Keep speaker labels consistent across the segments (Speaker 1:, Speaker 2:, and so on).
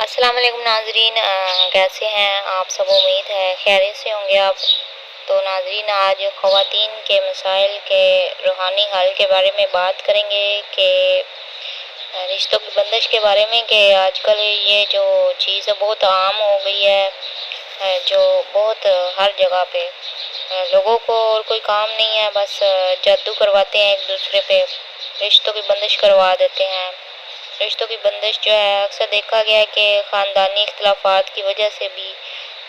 Speaker 1: السلام علیکم ناظرین، کیسے ہیں آپ سب؟ امید ہے خیریت سے ہوں گے آپ۔ تو ناظرین، آج خواتین کے مسائل کے روحانی حل کے بارے میں بات کریں گے کہ رشتوں کی بندش کے بارے میں، کہ آج کل یہ جو چیز ہے بہت عام ہو گئی ہے، جو بہت ہر جگہ پہ لوگوں کو اور کوئی کام نہیں ہے، بس جادو کرواتے ہیں ایک دوسرے پہ، رشتوں کی بندش کروا دیتے ہیں۔ رشتوں کی بندش جو ہے اکثر دیکھا گیا ہے کہ خاندانی اختلافات کی وجہ سے بھی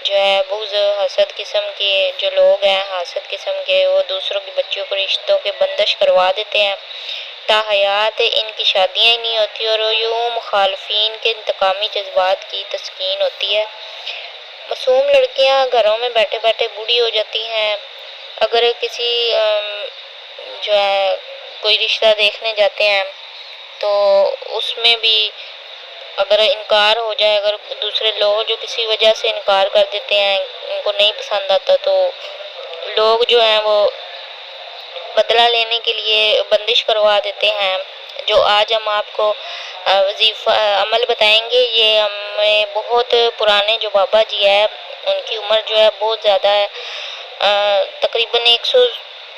Speaker 1: جو ہے بغض حسد قسم کے جو لوگ ہیں، حاسد قسم کے، وہ دوسروں کے بچوں کو رشتوں کے بندش کروا دیتے ہیں۔ تاحیات ان کی شادیاں ہی نہیں ہوتی اور یوں مخالفین کے انتقامی جذبات کی تسکین ہوتی ہے۔ معصوم لڑکیاں گھروں میں بیٹھے بیٹھے بوڑھی ہو جاتی ہیں۔ اگر کسی جو ہے کوئی رشتہ دیکھنے جاتے ہیں تو اس میں بھی اگر انکار ہو جائے، اگر دوسرے لوگ جو کسی وجہ سے انکار کر دیتے ہیں، ان کو نہیں پسند آتا، تو لوگ جو ہیں وہ بدلہ لینے کے لیے بندش کروا دیتے ہیں۔ جو آج ہم آپ کو وظیفہ عمل بتائیں گے، یہ ہمیں بہت پرانے جو بابا جی ہے، ان کی عمر جو ہے بہت زیادہ ہے، تقریباً 100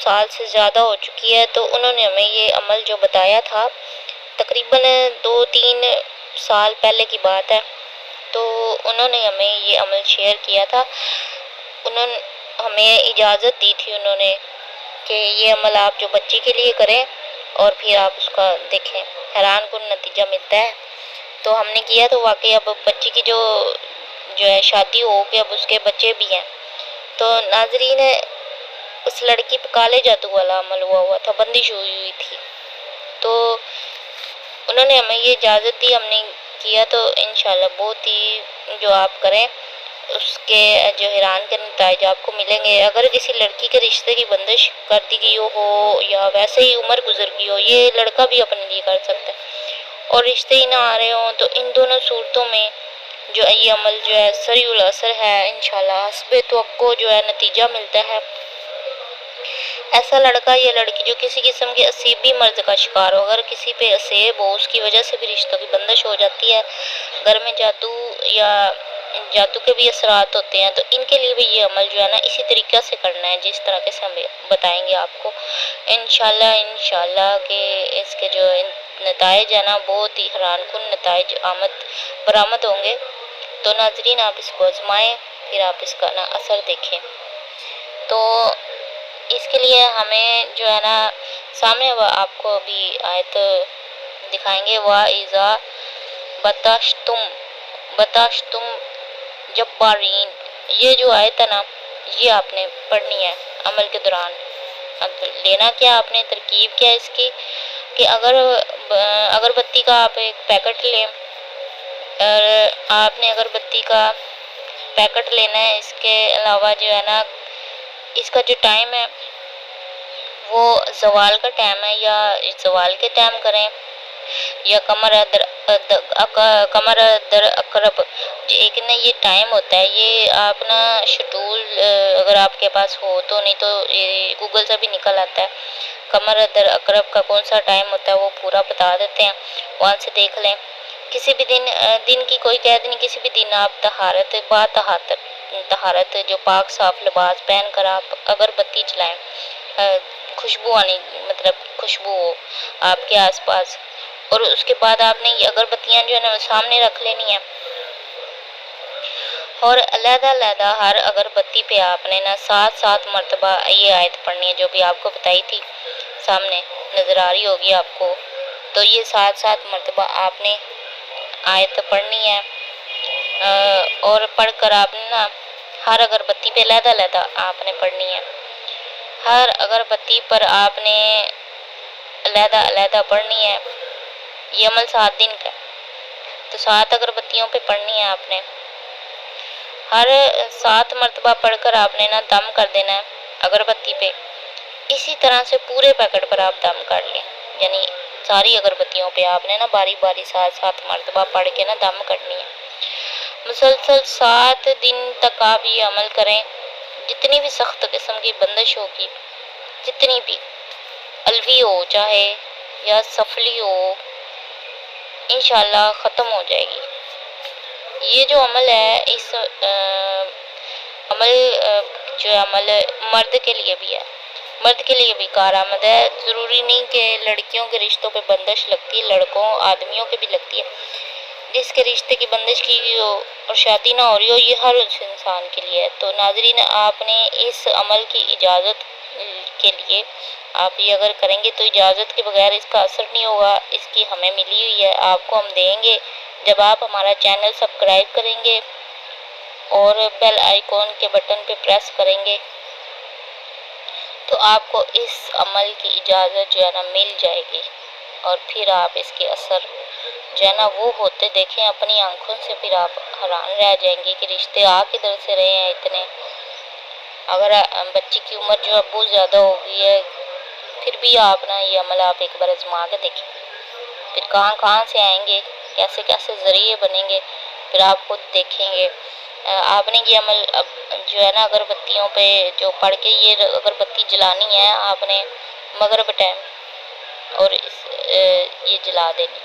Speaker 1: سال سے زیادہ ہو چکی ہے۔ تو انہوں نے ہمیں یہ عمل جو بتایا تھا، تقریباً 2-3 سال پہلے کی بات ہے، تو انہوں نے ہمیں یہ عمل شیئر کیا تھا۔ انہوں نے ہمیں اجازت دی تھی انہوں نے کہ یہ عمل آپ جو بچی کے لیے کریں اور پھر آپ اس کا دیکھیں، حیران کن نتیجہ ملتا ہے۔ تو ہم نے کیا، تو واقعی اب بچی کی جو ہے شادی ہو کے اب اس کے بچے بھی ہیں۔ تو ناظرین، اس لڑکی پہ کالے جادو والا عمل ہوا تھا، بندش ہوئی تھی۔ تو انہوں نے ہمیں یہ اجازت دی، ہم نے کیا، تو انشاءاللہ بہت ہی جو آپ کریں اس کے جو حیران کے نتائج آپ کو ملیں گے۔ اگر کسی لڑکی کے رشتے کی بندش کر دی گئی ہو یا ویسے ہی عمر گزر گئی ہو، یہ لڑکا بھی اپنے لیے کر سکتا ہے، اور رشتے ہی نہ آ رہے ہوں، تو ان دونوں صورتوں میں جو یہ عمل جو ہے سریع الاثر ہے، انشاءاللہ حسب توقع جو ہے نتیجہ ملتا ہے۔ ایسا لڑکا یا لڑکی جو کسی قسم کے اصیبی مرض کا شکار ہو، اگر کسی پہ اسیب ہو، اس کی وجہ سے بھی رشتوں کی بندش ہو جاتی ہے، گھر میں جادو یا جادو کے بھی اثرات ہوتے ہیں، تو ان کے لیے بھی یہ عمل جو ہے نا اسی طریقہ سے کرنا ہے جس طرح سے ہم بتائیں گے آپ کو، انشاءاللہ کہ اس کے جو نتائج ہیں نا بہت ہی حیران کن نتائج برآمد ہوں گے۔ تو ناظرین، آپ اس کو آزمائیں، پھر آپ اس کا نا اثر دیکھیں۔ تو اس کے لیے ہمیں جو ہے نا سامنے آپ کو ابھی آیت دکھائیں گے، وَإِذَا بَطَشْتُمْ جَبَّارِينَ، یہ جو آیت ہے نا، یہ آپ نے پڑھنی ہے عمل کے دوران۔ اب لینا کیا آپ نے، ترکیب کیا اس کی، کہ اگربتی کا آپ ایک پیکٹ لیں، اور آپ نے اگربتی کا پیکٹ لینا ہے۔ اس کے علاوہ جو ہے نا اس کا جو ٹائم ہے وہ زوال کا ٹائم ہے، یا زوال کے ٹائم کریں، یا قمر در اقرب، ایک نا یہ ٹائم ہوتا ہے، یہ آپ نا شیڈول اگر آپ کے پاس ہو تو، نہیں تو یہ گوگل سے بھی نکل آتا ہے، قمر در اقرب کا کون سا ٹائم ہوتا ہے وہ پورا بتا دیتے ہیں، وہاں سے دیکھ لیں۔ کسی بھی دن کی کوئی قید نہیں، کسی بھی دن آپ طہارت جو پاک صاف لباس پہن کر آپ اگربتی جلائیں، خوشبو آنی، مطلب خوشبو ہو آپ کے آس پاس، اور اس کے بعد آپ نے یہ اگربتیاں جو ہے نا سامنے رکھ لینی ہیں، اور علیحدہ ہر اگربتی پہ آپ نے نا 7 مرتبہ یہ آیت پڑھنی ہے جو بھی آپ کو بتائی تھی، سامنے نظر آ رہی ہوگی آپ کو۔ تو یہ 7 مرتبہ آپ نے آیت پڑھنی ہے، اور پڑھ کر آپ نے نا ہر اگربتی پہ علیحدہ آپ نے پڑھنی ہے، ہر اگربتی پر آپ نے علیحدہ پڑھنی ہے۔ یہ عمل 7 دن کا، تو 7 اگربتیوں پہ پڑھنی ہے آپ نے، ہر 7 مرتبہ پڑھ کر آپ نے نا دم کر دینا ہے اگربتی پہ۔ اسی طرح سے پورے پیکٹ پر آپ دم کر لیں، یعنی ساری اگربتیوں پہ آپ نے نا باری 7 مرتبہ پڑھ کے نا دم کرنی ہے۔ مسلسل 7 دن تک آپ یہ عمل کریں، جتنی بھی سخت قسم کی بندش ہوگی، جتنی بھی الوی ہو چاہے یا سفلی ہو، انشاءاللہ ختم ہو جائے گی۔ یہ جو عمل ہے اس عمل جو عمل مرد کے لیے بھی ہے، مرد کے لیے بھی کارآمد ہے۔ ضروری نہیں کہ لڑکیوں کے رشتوں پہ بندش لگتی ہے، لڑکوں آدمیوں کے بھی لگتی ہے۔ جس کے رشتے کی بندش کی گئی ہو اور شادی نہ ہو رہی ہو، یہ ہر اس انسان کے لیے ہے۔ تو ناظرین، آپ نے اس عمل کی اجازت کے لیے آپ یہ اگر کریں گے تو اجازت کے بغیر اس کا اثر نہیں ہوگا، اس کی ہمیں ملی ہوئی ہے، آپ کو ہم دیں گے جب آپ ہمارا چینل سبسکرائب کریں گے اور بیل آئیکن کے بٹن پہ پریس کریں گے تو آپ کو اس عمل کی اجازت جو ہے نا مل جائے گی، اور پھر آپ اس کے اثر جو ہے نا وہ ہوتے دیکھیں اپنی آنکھوں سے، پھر آپ حیران رہ جائیں گے کہ رشتے آ کدھر سے رہے ہیں اتنے۔ اگر بچی کی عمر جو ہے بہت زیادہ ہو گئی ہے، پھر بھی آپ نا یہ عمل آپ ایک بار آزما کے دیکھیں، پھر کہاں کہاں سے آئیں گے، کیسے کیسے ذریعے بنیں گے، پھر آپ خود دیکھیں گے۔ آپ نے یہ عمل اب جو ہے نا اگربتیوں پہ جو پڑھ کے یہ اگربتی جلانی ہے آپ نے مغرب ٹائم، اور یہ جلا دینی۔